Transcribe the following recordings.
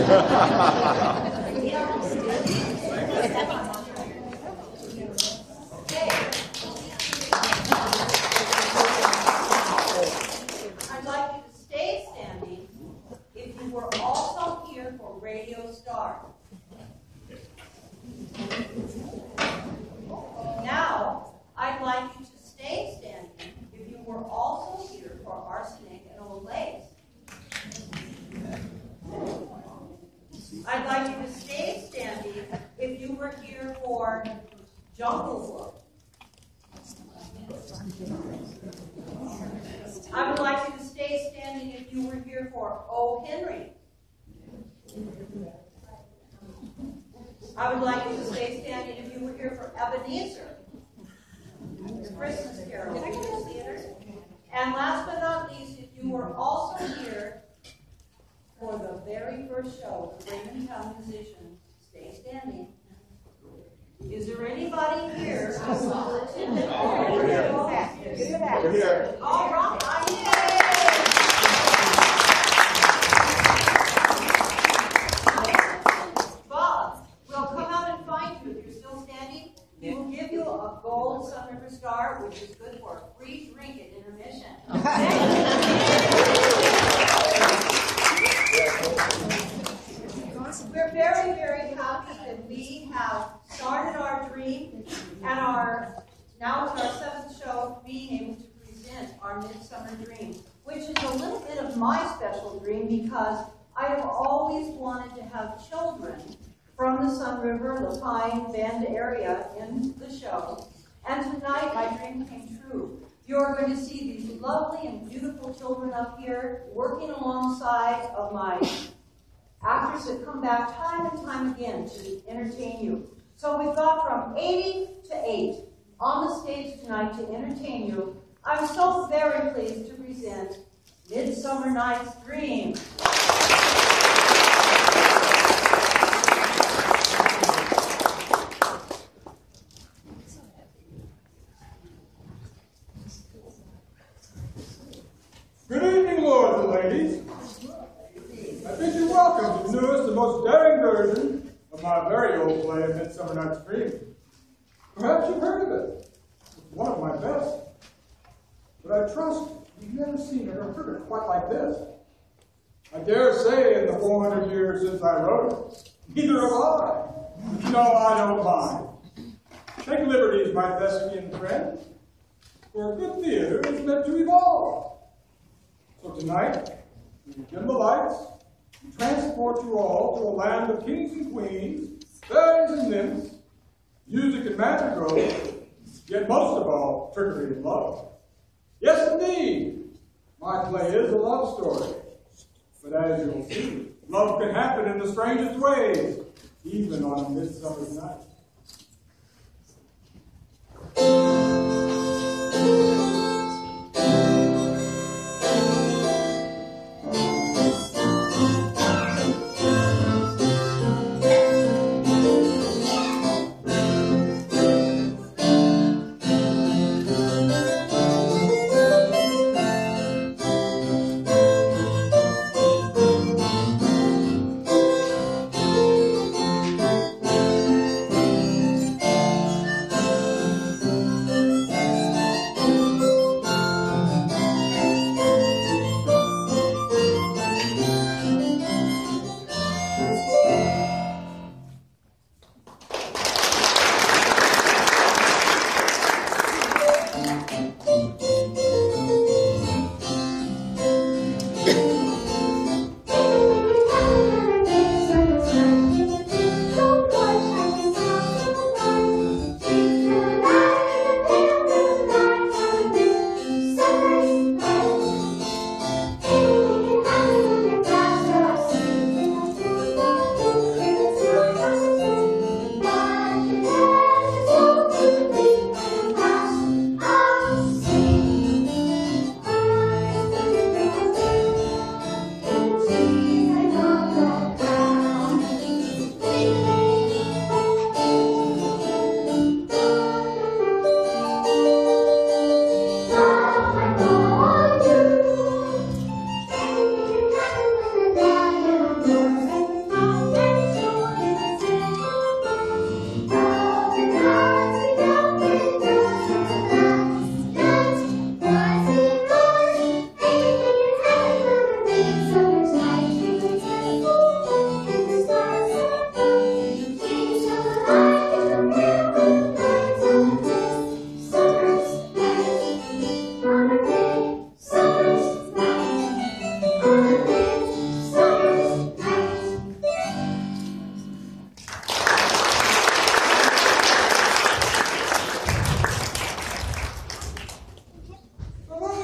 I'd like you to stay standing if you were also here for Radio Star. Now, I'd like you to stay standing if you were also here for Arsenic and Old Lace. I'd like you to stay standing if you were here for Jungle Book. I would like you to stay standing if you were here for O. Henry. I would like you to stay standing if you were here for Ebenezer, the Christmas Carol Theater. And last but not least, if you were also here for the very first show, the Raven Town Musicians, stay standing. Is there anybody here who attended? Over here. Over here. All right. Bob, we'll come out and find you if you're still standing. We will give you a gold Sun River Star, which is good for a free drink at intermission. We're very, very happy that we have started our dream and now it's our 7th show being able to present our Midsummer Dream, which is a little bit of my special dream because I have always wanted to have children from the Sun River, La Pine, Bend area in the show. And tonight my dream came true. You're going to see these lovely and beautiful children up here working alongside of my actors that come back time and time again to entertain you. So we've got from 80 to 8 on the stage tonight to entertain you. I'm so very pleased to present Midsummer Night's Dream. Good evening, lords and ladies. I bid you welcome to the newest and most daring version of my very old play, Midsummer Night's Dream. Perhaps you've heard of it. It's one of my best. But I trust you've never seen it or heard it quite like this. I dare say in the 400 years since I wrote it, neither have I. No, I don't mind. Take liberties, my Thespian friend, for a good theater is meant to evolve. So tonight, we will dim the lights and transport you all to a land of kings and queens, fairies and nymphs, music and madrigal, yet most of all, trickery and love. Yes, indeed, my play is a love story. But as you'll see, love can happen in the strangest ways, even on a midsummer's night.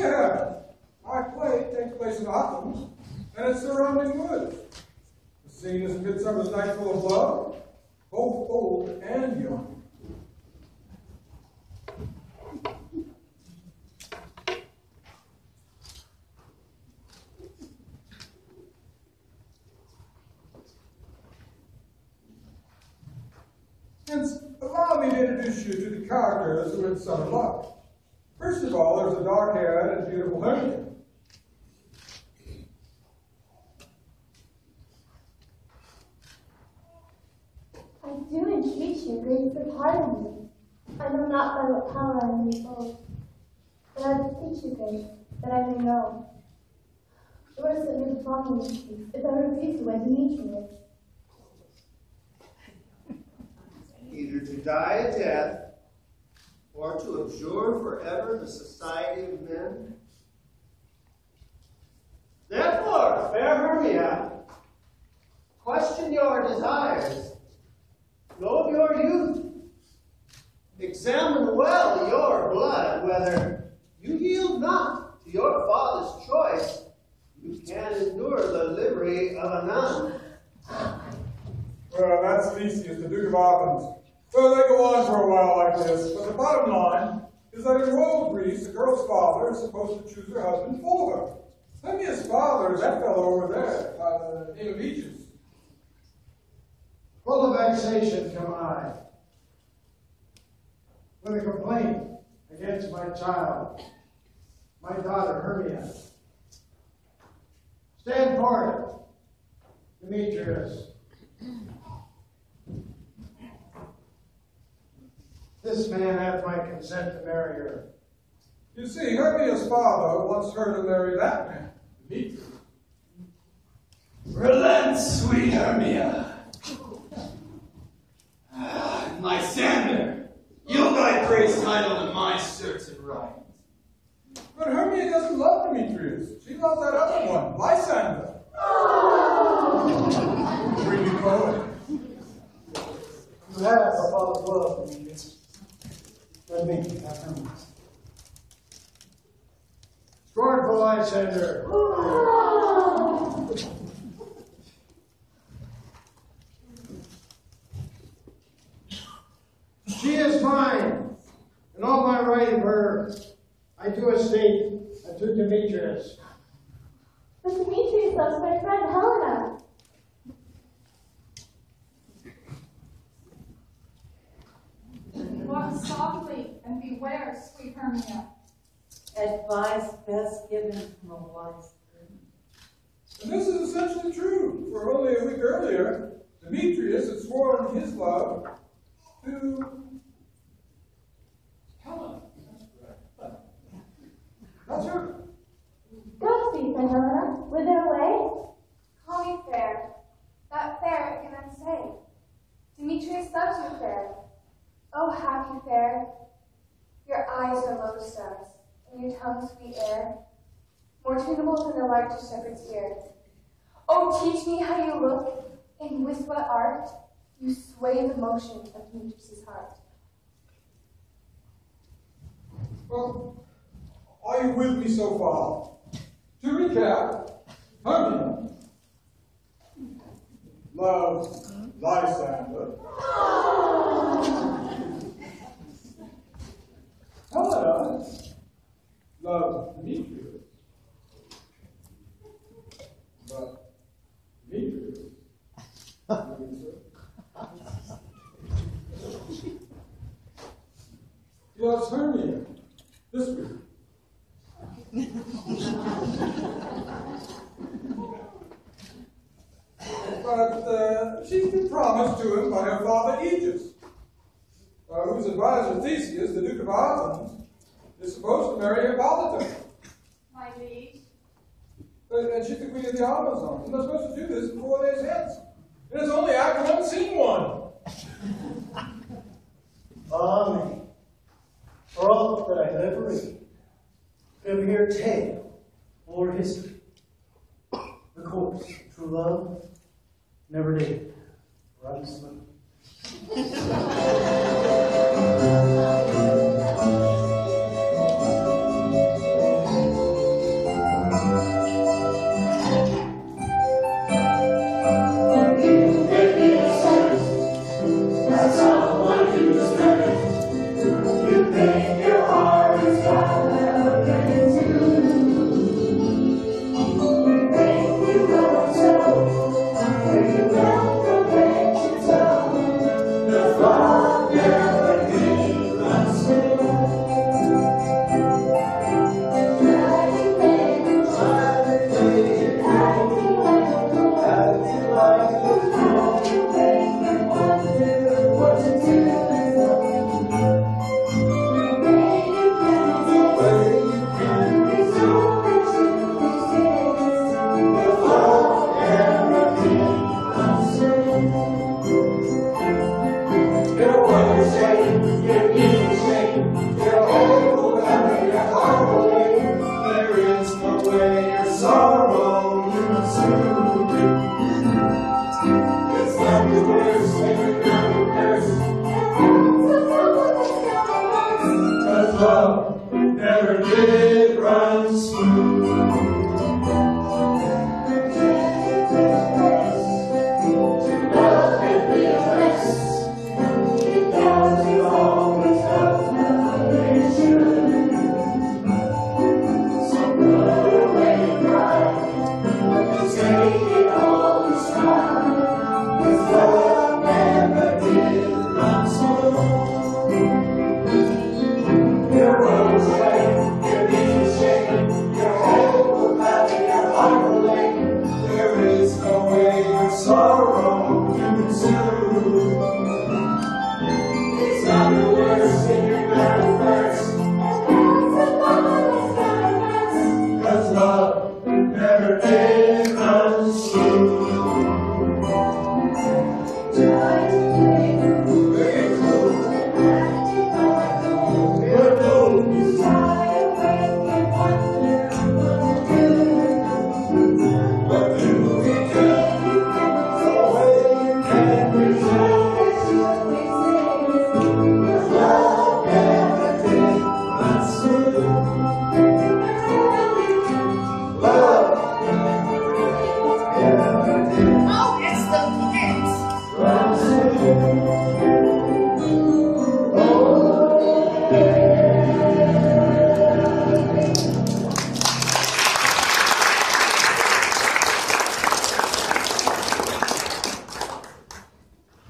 Yeah, my play takes place in Athens, and its surrounding woods. The scene is Midsummer's Night Full of Love, both old and young. Hence, allow me to introduce you to the characters of Midsummer Love. First of all, there's a dark-haired and beautiful Hermia. I do entreat you, grace, to pardon me. I know not by what power I am made bold, but I beseech you, grace, that I may know. The worst that may befall me if I refuse to wed Demetrius. Either to die a death, or to abjure forever the society of men. Therefore, fair Hermia, question your desires, know your youth, examine well your blood, whether you yield not to your father's choice, you can endure the livery of a nun. Well, that's Theseus, the Duke of Athens. Well, they go on for a while like this, but the bottom line is that in royal Greece, the girl's father is supposed to choose her husband for her. Hermia's father is that fellow over there, by the name of Aegis. Full of vexation come I, with a complaint against my child, my daughter Hermia. Stand forth, Demetrius. This man hath my consent to marry her. You see, Hermia's father wants her to marry that man, Demetrius. Relent, sweet Hermia. Lysander, yield thy praise title to my certain right. But Hermia doesn't love Demetrius. She loves that other one, Lysander. Dreamy poet. You have a father's love, Demetrius. Let me have Hermia. Scornful Lysander. She is mine, and all my right of her I do estate unto Demetrius. But Demetrius loves my friend Helena. Walk softly and beware, sweet Hermia. Advice best given from a wise person. And this is essentially true, for only a week earlier, Demetrius had sworn his love to Helen. That's her. Go, sweet friend Helena, whither away? Call me fair. That fair I cannot say. Demetrius loves you, fair. Oh, happy fair. Your eyes are lodestars, and your tongue sweet air, more tunable than the largest shepherd's ear. Oh, teach me how you look, and with what art you sway the motion of Demetrius' heart. Well, are you with me so far? To recap, Hermia loves Lysander. Helena loves Demetrius. But Demetrius loves Hermia this week. But she's been promised to him by her father Aegis, whose advisor Theseus, the Duke of Athens, is supposed to marry Hippolyta. My liege. And she's the queen of the Amazons. And they're supposed to do this in 4 days hence. And it's only Act 1, Scene 1. Amen. For all that I could ever read, could ever hear tale or history, the course of true love never did run smooth. never did run smooth. Love can be a mess. It doesn't always have to be true. So put away your pride. Take it all in stride. 'Cause love never did run smooth. Your world will shake, your knees will shake, your head will pound, your heart will ache. There is no way your sorrow can soothe. It's not the worst in your battle first, cause love never did run smooth.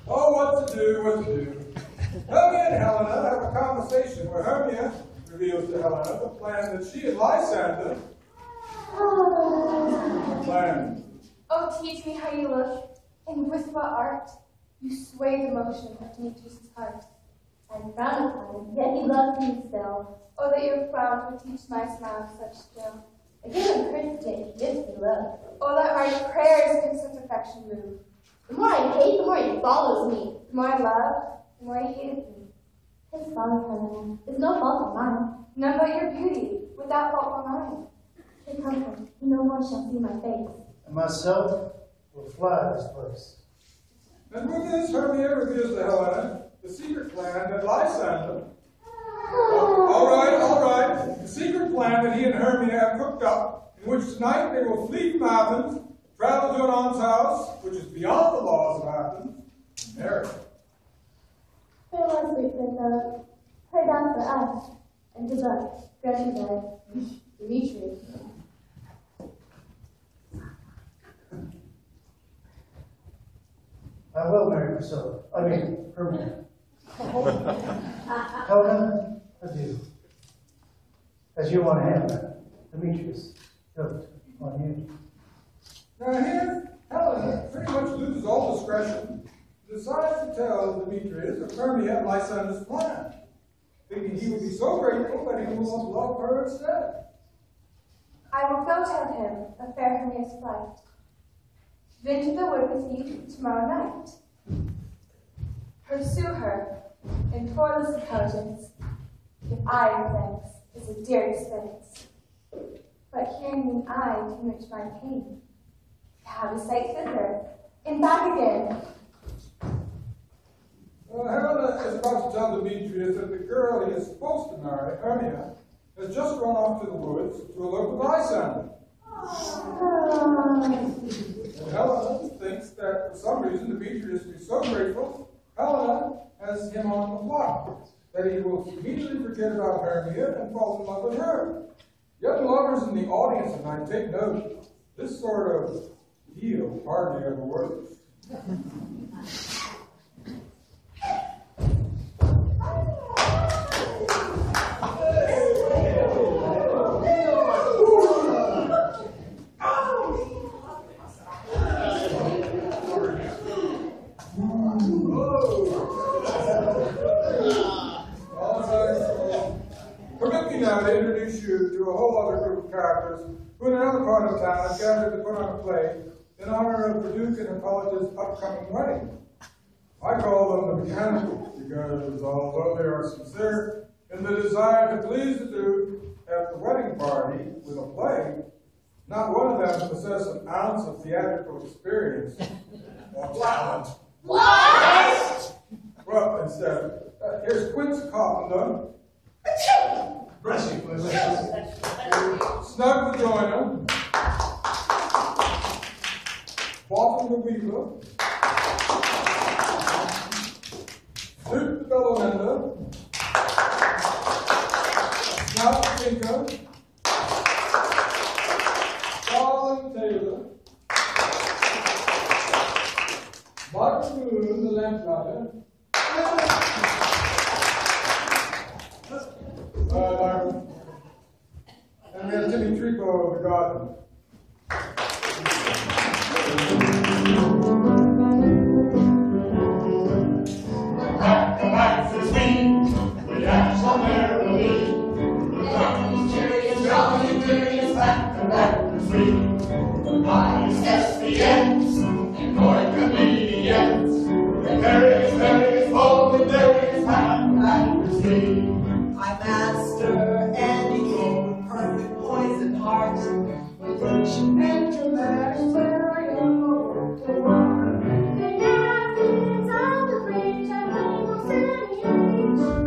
Oh, what to do, what to do. Hermia and Helena have a conversation where Hermia reveals to Helena the plan that she and Lysander planned. Oh, teach me how you look, and with what art you sway the motion of Demetrius' heart. I frown upon him, yet he loves me still. Oh, that your frown would teach my smile such skill. I give him curses, yet he gives me love. Oh, that my prayers can such affection move. The more I hate, the more he follows me. The more I love, the more he hated me. His folly, Helena, is no fault of mine. None but your beauty, without fault for mine. Take comfort, no one shall see my face. And myself will fly this place. And with this, Hermia reveals to Helena the secret plan that Lysander, all right, the secret plan that he and Hermia have cooked up, in which tonight they will flee from Athens, travel to an aunt's house, which is beyond the laws of Athens, and marry. Farewell, sweet Prince. Pray down for us, and good luck, grandmother, Demetrius. I will marry Priscilla. I mean, Hermia. Helena, adieu. As you want to have that, Demetrius, built on you. Now here, Helena pretty much loses all discretion, decides to tell Demetrius of Hermia and Lysander's plan, thinking he would be so grateful that he will love her instead. I will go tell him of fair Hermia's flight. Then to the wood with you tomorrow night. Pursue her in toilless intelligence. If I am thanks is a dear expense. But hearing me I can reach my pain. To have a sight thither, and back again. Well, Helena is about to tell Demetrius that the girl he is supposed to marry, Hermia, has just run off to the woods to elope with Lysander. And Helena thinks that for some reason Demetrius will be so grateful, Helena has him on the block, that he will immediately forget about Hermia and fall in love with her. Young lovers in the audience tonight, take note. This sort of deal hardly ever works. Permit me now to introduce you to a whole other group of characters who in another part of town have gathered to put on a play in honor of the Duke and Hippolyta's upcoming wedding. I call them the Mechanical because although they are sincere in the desire to please the Duke at the wedding party with a play, not one of them possess an ounce of theatrical experience or talent. What? Well, instead, here's Quince Coffin, Bless you. Snug the joiner, Bottom the weaver, Snoop the fellow mender, Snout the tinker, Darling Taylor, Mark Moon the lamplighter, and we have Jimmy Trico of the garden. Back to sweet, we have some merrily. Cheery and jolly and curious, back to sweet. Goodbye, SSCTs, and more comedians. The various bold and various back to sweet. I master any game, perfect poison heart. Virtue and commerce, where I am a work of art.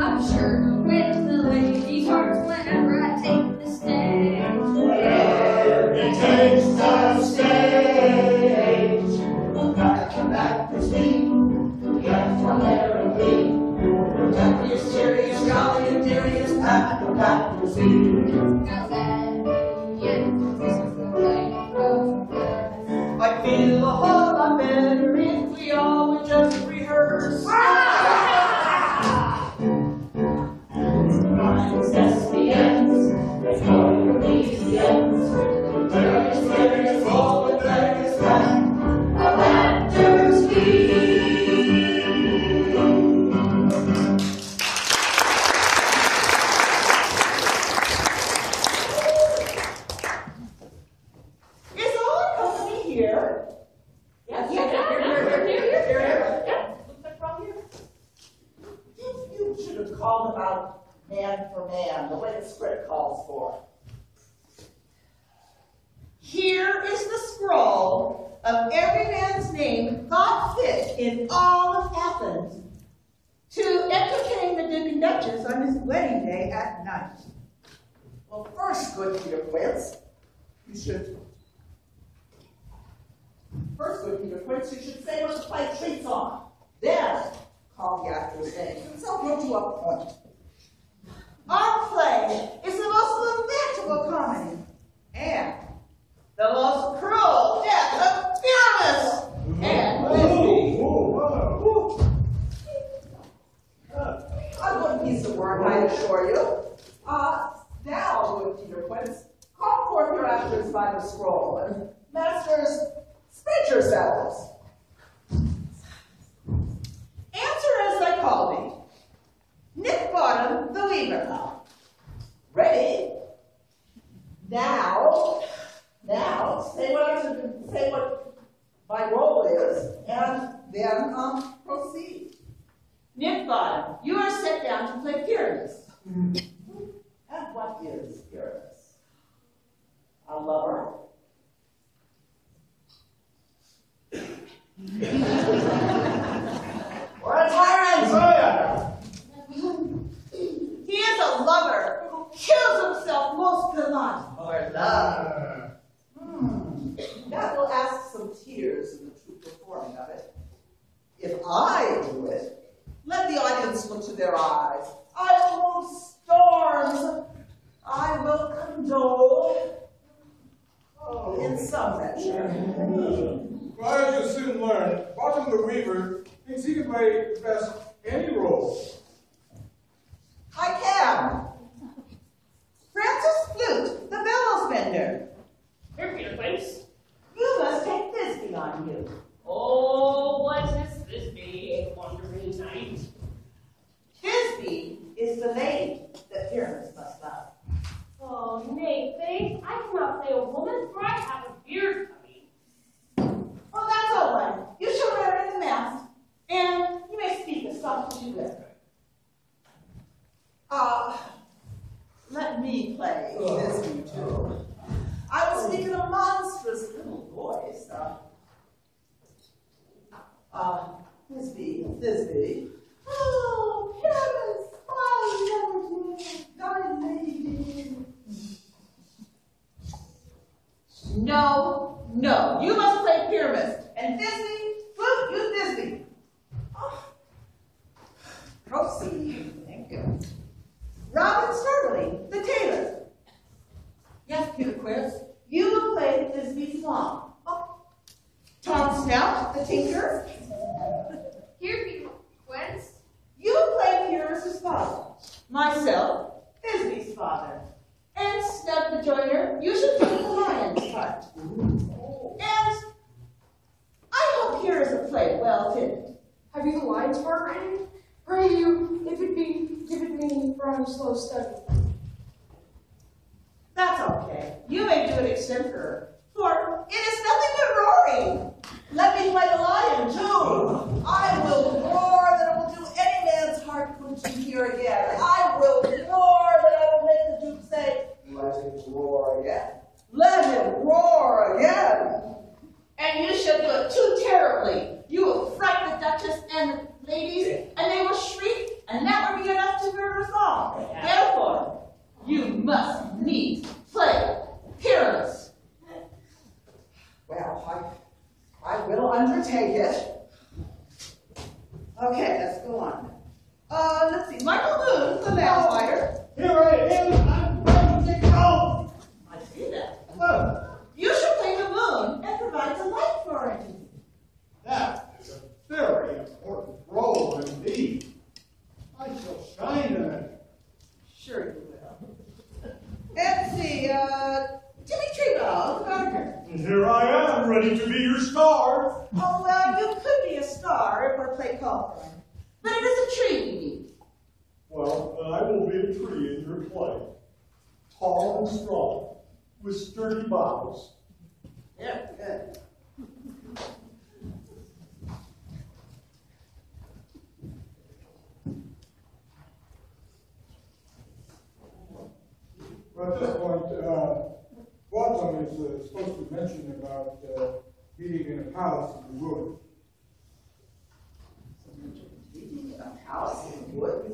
I'm sure to win the ladies' hearts whenever I take the stage. Whenever it takes the stage. Back to sweet, yes, from merrily. Happiest, cheeriest, jolly, and deariest, back to see. How's that? Yeah, this is the way it goes. I feel a whole lot better if we all would just rehearse. SSCTs, there's more comedians. Various bold and various back to Is all our company here? Yes, Here. You should have called about man for man, the way the script calls for. Here is the scroll of every man's name thought fit in all of Athens to entertain the Duke and Duchess on his wedding day at night. Well, first, good Peter Quince, you should say what the play treats on. Then, call the actor's names, and so go to a point. Our play is the most lamentable comedy, and the most cruel death of Pyramus and Thisbe. A good piece of work, I assure you. Now, good Peter Quince, call forth your actors by the scroll, and masters, spread yourselves. Answer as I call me. Nick Bottom, the weaver. Ready? Now, say what my role is, and then proceed. Nick Bottom, you are set down to play Pyramus. And what is Pyramus? A lover? Or a tyrant? He is a lover who kills himself most gallant for love. That will ask some tears in the true performing of it. If I do it, let the audience look to their eyes. I will move storms. I will condole. In some measure. Well, as you'll soon learn, Bottom the Weaver thinks he can play best any role. I can. Francis Flute, the bellows mender. Here, Peter Quince. You must take Thisbe on you. Oh, what is Thisbe, a wandering knight? Thisbe is the lady that Pyramus must love. Oh, nay, Faith, I cannot play a woman, for I have a beard coming. Well, that's all right. You shall wear in the mask, and you may speak as soft as you will. Let me play Thisbe too. I will speak in a monstrous little voice. Thisbe. Oh, Pyramus, I never did. Thy lady No, no, you must play Pyramus. And Disney, flute, use Disney. Oh. Proceed. Thank you. Robin Starveling, the tailor. Yes, Peter Quiz. You will play Disney's song. Oh. Tom Snout, the tinker. Here, Peter Quince. You will play Pyramus's father. Myself, Disney's father. And Snug the joiner, you should play the lion's part. And I hope here is a play well fitted. Have you the lion's part written? Pray you, if it be given me for I'm slow study. That's okay. You may do it extempore, for it is nothing but roaring. Let me play the lion, too. I will roar that it will do any man's heart good to hear again. I will roar that I will make the Duke say, let him roar again. Let him roar again. And you shall do it too terribly. You will frighten the Duchess and the ladies, and they will shriek, and that will be enough to murder us all. Therefore, you must needs play Pyramus. Well, I will undertake it. Okay, let's go on. Let's see. Michael Moon, the vampire. Here I am. I'm ready to go. I see that. Well, you should play the moon and provide the light for it. That is a very important role indeed. I shall shine in it. Sure you will. Let's see. Jimmy Treebell, the gardener. And here I am, ready to be your star. Oh, well, you could be a star if our play called for it. But it is a tree we need. Well, then I will be a tree in your play. Tall and strong, with sturdy boughs. Yeah, good. Well, at this point, Watson is supposed to mention about meeting in a palace in the wood. Meeting in a palace in the woods?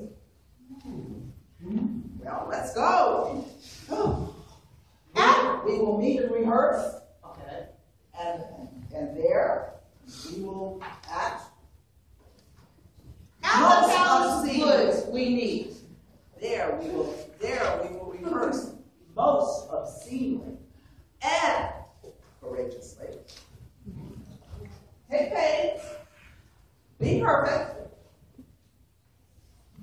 Well, let's go. Oh. And we will meet and rehearse. Okay. And there we will act. At the palace woods we meet. There we will rehearse most obscenely and courageously. Take pains. Be perfect.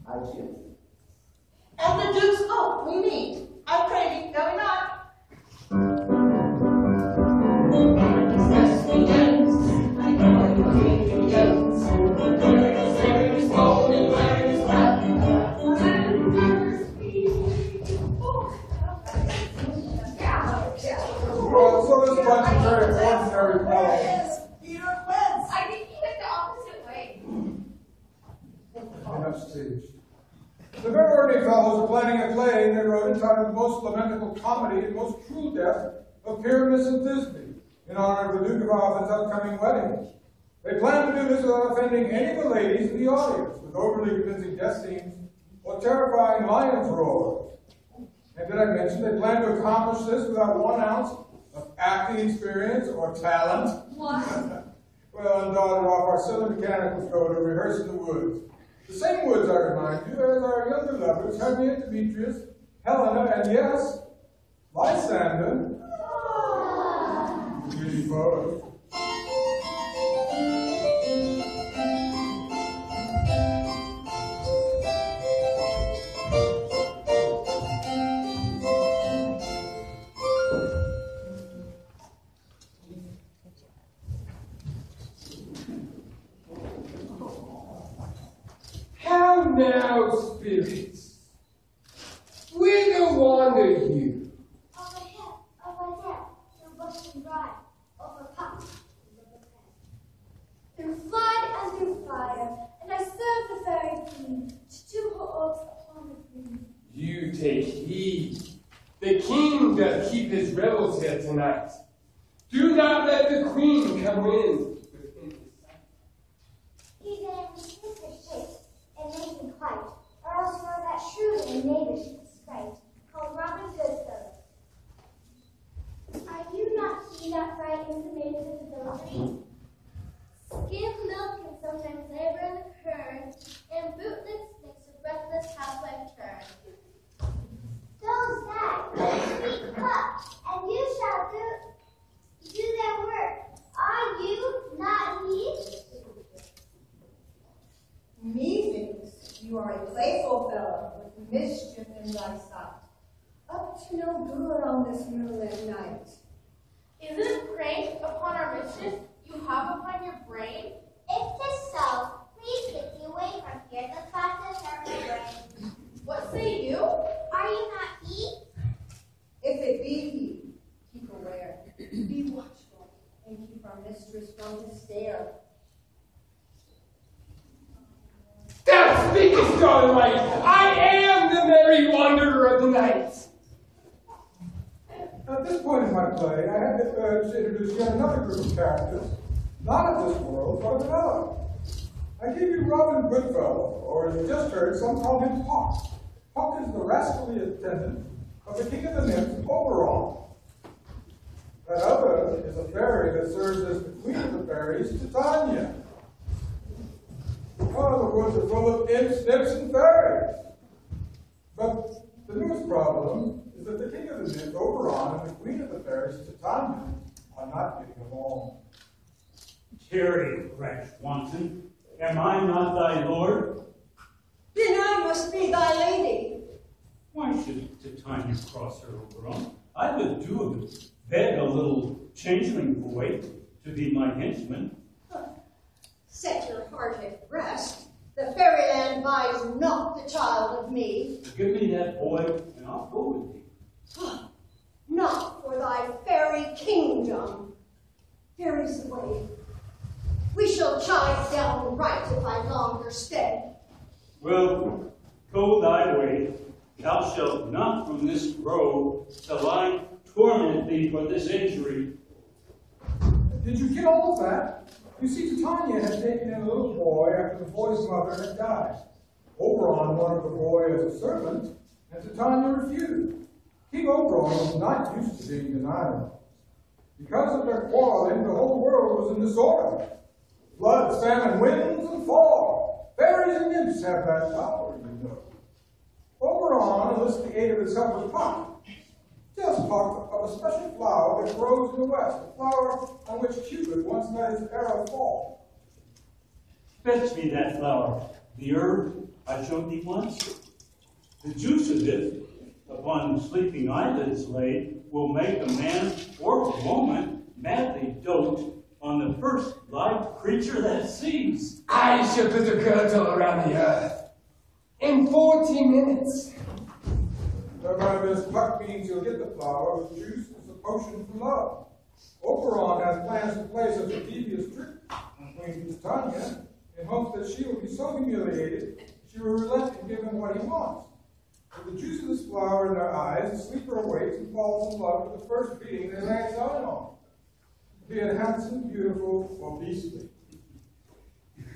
I do. At the Duke's oak we meet. I pray thee, shall we not? Yes, we dance. I know you think we dance. Wearing his hair is gold and wearing his black. Well, so this bunch of very ordinary fellows. Peter Quince. I think he went the opposite way. Enough stage. The very ordinary fellows are planning a play they wrote entitled The Most Lamentable Comedy and Most Cruel Death of Pyramus and Thisbe, in honor of the Duke of Alphen's upcoming wedding. They plan to do this without offending any of the ladies in the audience, with overly convincing death scenes or terrifying lion's roars. And did I mention they plan to accomplish this without 1 ounce of acting experience or talent? What? Well, undaunted off our silly mechanicals go to rehearse in the woods. The same woods, I remind you, as our younger lovers, Henry Demetrius, Helena, and yes, Lysander. Beauty both. How now, spirits? Whither wander you? Over here, over there, through bush and brine, over path and over path. Through flood and through fire, and I serve the fairy queen to do her oaths upon the green. You take heed. The king doth keep his revels here tonight. Do not let the queen come in within his sight. He then resist his shape, and make me quite, or else you are that shrewd and knavish sprite, called Robin Goodfellow. Are you not he on this moonlit night? Isn't it prank upon our mistress you have upon your brain? If 'tis so, please get thee away from here. The thoughts of her my brain. What say you? Are you not he? If it be he, keep aware, be watchful, and keep our mistress from his stare. Thou speakest, Starlight! I am the merry wanderer of the night! At this point in my play, I had the urge to introduce yet another group of characters, not of this world, but of another. I give you Robin Goodfellow, or as you just heard, some call him Puck. Puck is the rascally attendant of the king of the nymphs, Oberon. That other is a fairy that serves as the queen of the fairies, Titania. Oh, the woods are full of imps, nymphs, and fairies. But the newest problem is that the king of the nymphs, Oberon, and the queen of the fairies, Titania, are not getting along. Tarry, wretch wanton. Am I not thy lord? Then I must be thy lady. Why should Titania cross her Oberon? I would do beg a little changeling boy to be my henchman. Set your heart at rest. The fairyland buys not the child of me. Give me that boy, and I'll go with thee. Not for thy fairy kingdom. Fairies away. We shall chide down right if I longer stay. Well, go thy way. Thou shalt not from this grove till I torment thee for this injury. Did you get all of that? You see, Titania had taken in a little boy after the boy's mother had died. Oberon wanted the boy as a servant, and Titania refused. King Oberon was not used to being denied. Because of their quarreling, the whole world was in disorder. Floods, famine, winds, and fall. Fairies and nymphs have that power, you know. Oberon enlisted the aid of his helper Puck. Just talk of a special flower that grows in the west, a flower on which Cupid once let his arrow fall. Fetch me that flower, the herb I showed thee once. The juice of it, upon sleeping eyelids laid, will make a man or a woman madly dote on the first live creature that sees. I shall put a girdle around the earth in 40 minutes. No matter this Puck means you'll get the flower, whose juice is a potion for love. Oberon has plans to play such a devious trick on Queen Titania in hopes that she will be so humiliated she will relent and give him what he wants. With the juice of this flower in their eyes, the sleeper awakes and falls in love with the first being they lay eyes on. Be it handsome, beautiful, or beastly.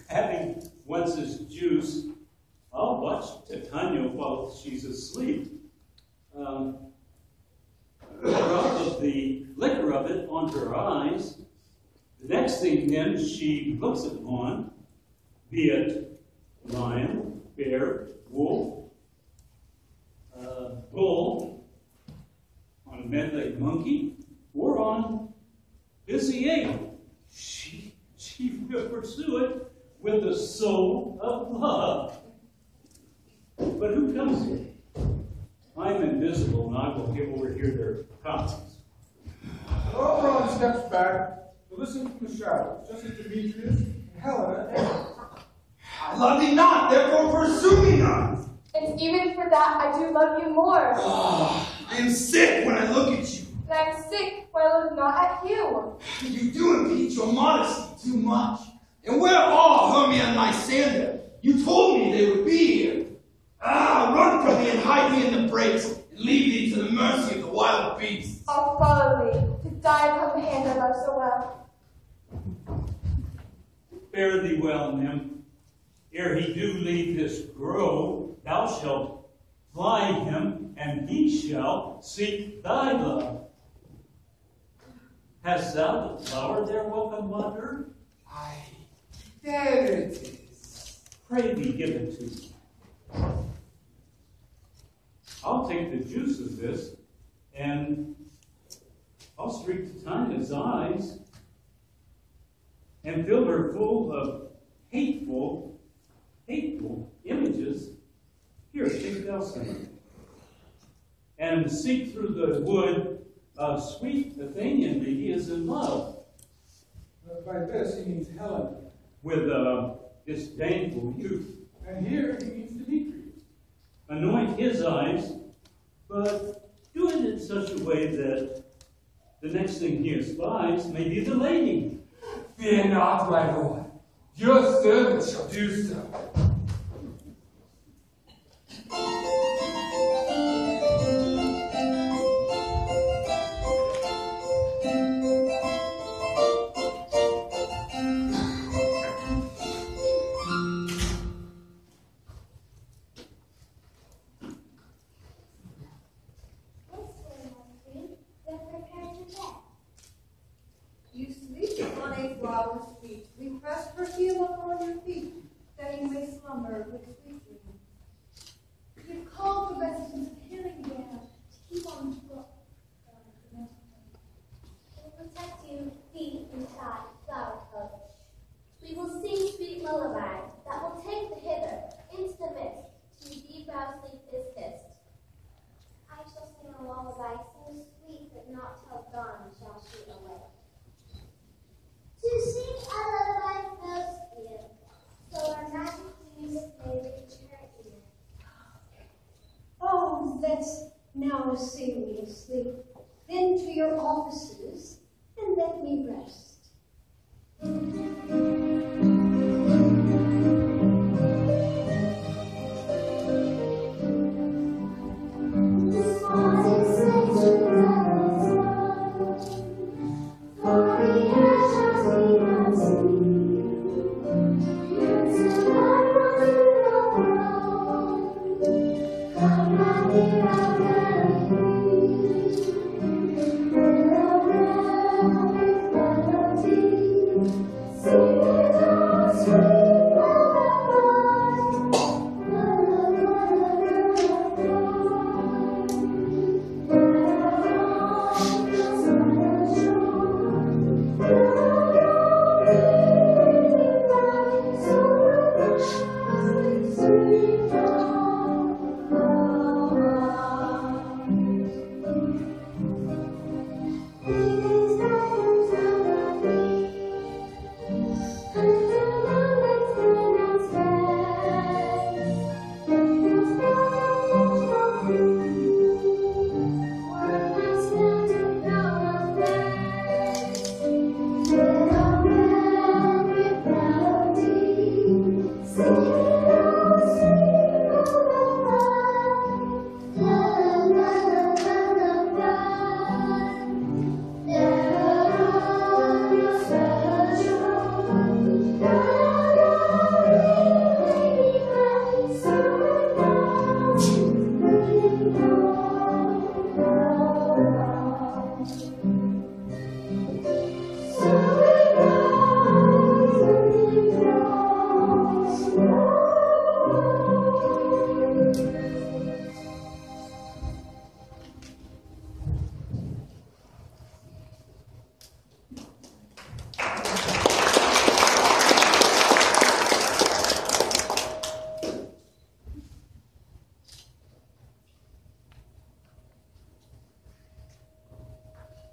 Having once his juice, I'll watch Titania while she's asleep. Drop of the liquor of it onto her eyes. The next thing then she looks upon, be it lion, bear, wolf, bull, on a med-leg monkey, or on busy ape. She will pursue it with the soul of love. But who comes here? I'm invisible, and I will overhear their conference. Oberon steps back to listen from the shadows, just as Demetrius and Helena enter. I love thee not, therefore pursue me not. And even for that, I do love you more. I am sick when I look at you. And I'm sick when I look not at you. You do impeach your modesty too much. And where are Hermia and Lysander? You told me they would be here. Run from me and hide me in the brakes, and leave thee to the mercy of the wild beasts. I'll follow thee, to die upon the hand I love so well. Fare thee well, nymph. Ere he do leave this grove, thou shalt fly him, and he shall seek thy love. Hast thou the flower there, welcome wanderer? Aye, there it is. Pray thee, give it to me. I'll take the juice of this, and I'll streak Titania's eyes, and fill her full of hateful images. Here, take thou some. And seek through the wood Sweet Athenian bee is in love. By this, he means Helen. With disdainful youth. And here he means Demetrius. Anoint his eyes, but do it in such a way that the next thing he espies may be the lady. Fear not, my lord. Your servant shall do so. You sleep on a flower's feet. We press her heel upon your feet, that you may slumber with sweet dreams. You've called the residents of healing down to keep on the book. We'll protect you deep inside flower coat. We will sing sweet lullabies that will take the hither into the mist to deep brow sleep is kissed. I shall sing a lullaby so sweet that not till dawn shall she awake. To sing a lullaby so sweet, so our magic music may reach her ear. Oh, let's now say we asleep. Then to your offices, and let me rest.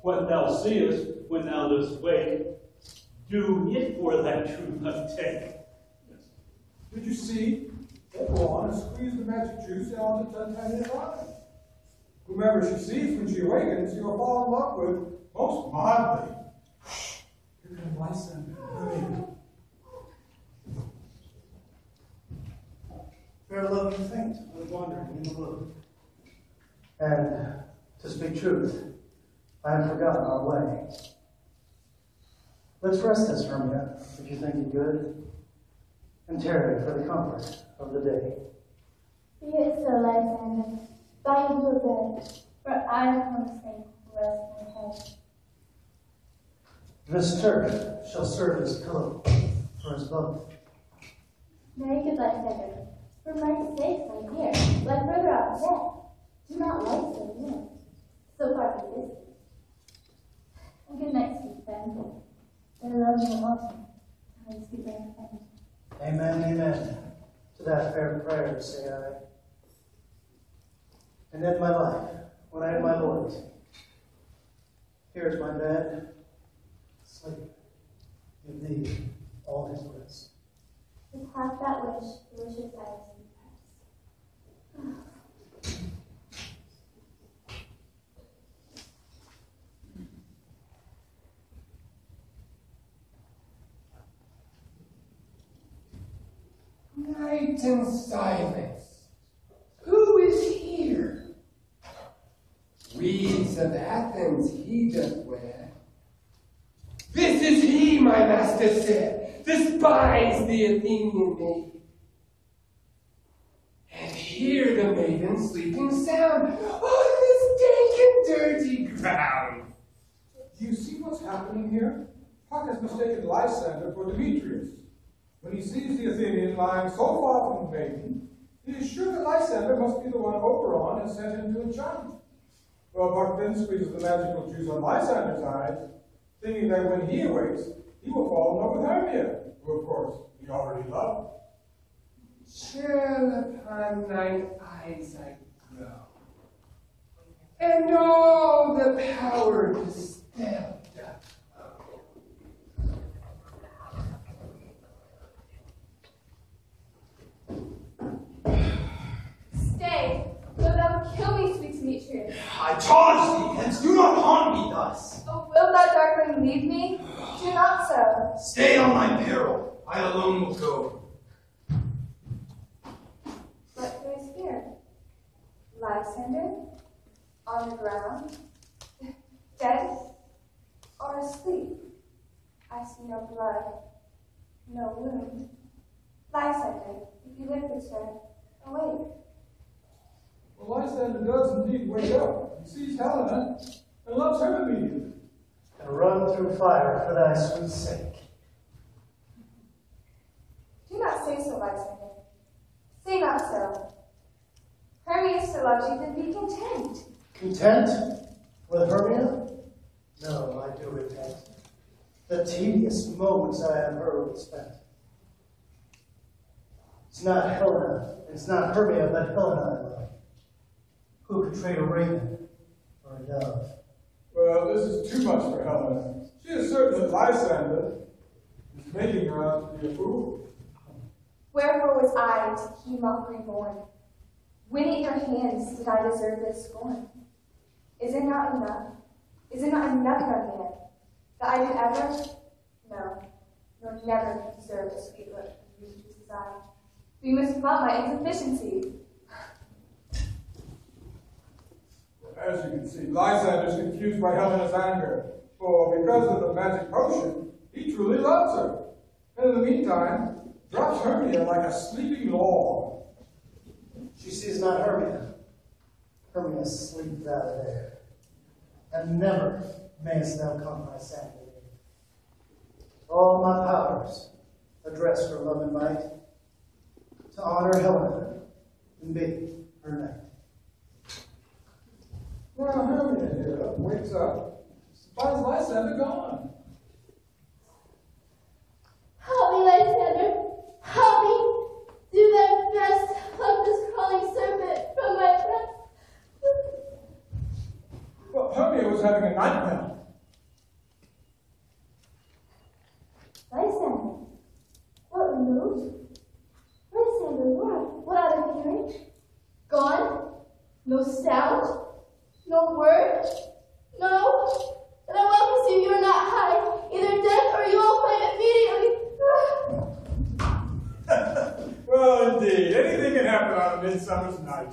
What thou seest when thou dost wake, do it for thy true love take. Did you see? They go on and squeeze the magic juice out of the titanium rocket. Whomever she sees when she awakens, she will fall in love with most madly. Here come Lysa. Fair love you faint with wandering in the wood. And to speak truth, I have forgotten our way. Let's rest us, Hermia, if you think it good, and tarry for the comfort of the day. Be it so, Lysander. Bind you a bed, for I upon the same rest my head. This turf shall serve as pillow for us both. Very good, Lysander. For my sake, my dear, lie further out of bed. Do not lie so near, so far from distance. And good night, sweet friend. I love you also. I sweet friend. Amen, amen. To that fair prayer, say I. And in my life, when I had my loyalty, Here's my bed. Sleep. Give thee all his rest. If half that wish, the wish of thy Night and silence. Who is here? Weeds of Athens he doth wear. This is he, my master said, despise the Athenian maid. And hear the maiden sleeping sound on this dank and dirty ground. Do you see what's happening here? Puck has mistaken Lysander for Demetrius. When he sees the Athenian lying so far from the maiden, he is sure that Lysander must be the one Oberon has sent him to enchant. Well, Puck then squeezes the magical juice on Lysander's eyes, thinking that when he awakes, he will fall in love with Hermia, who, of course, he already loved. Chill upon thine eyes I grow, and all the power dispelled doth Stay, though thou kill me, sweet Demetrius. I charge thee, hence do not haunt me thus. Oh, will thou, darkling, leave me? Do not so. Stay on thy peril, I alone will go. What do I hear? Lysander? On the ground? Dead? Or asleep? I see no blood, no wound. Lysander, if you live this way, awake. Well, Lysander does indeed wake up. He sees Helena and loves her immediately. And run through fire for thy sweet sake. Do not say so, Lysander. Say not so. Hermia so loves you, then be content. Content with Hermia? No, I do repent. The tedious moments I have heard spent. It's not Helena, it's not Hermia, but Helena I love. Who could trade a raven for a dove? Well, this is too much for Helena. She is certain that Lysander is making her out to be a fool. Wherefore was I to he mockery born? When at your hands did I deserve this scorn? Is it not enough? Is it not enough, young man, that I did ever, no, nor never deserve a sweet look from you to desire? We must plot my insufficiency. As you can see, Lysander is confused by Helena's anger, for because of the magic potion, he truly loves her. And in the meantime, drops Hermia like a sleeping log. She sees not Hermia. Hermia sleeps out of there. And never mayest thou come my sanctity. All my powers address her love and might, to honor Helena and be her knight. Now Hermia here wakes up, finds Lysander gone. Help me, Lysander! Help me! Do thy best, pluck this crawling serpent from my breast. Well, Hermia was having a nightmare. Lysander, what removed? Lysander, what out of hearing? Gone? No sound? No word? No? Then I welcome you, you are not high. Either death or you will find immediately. Well, indeed, anything can happen on a midsummer's night.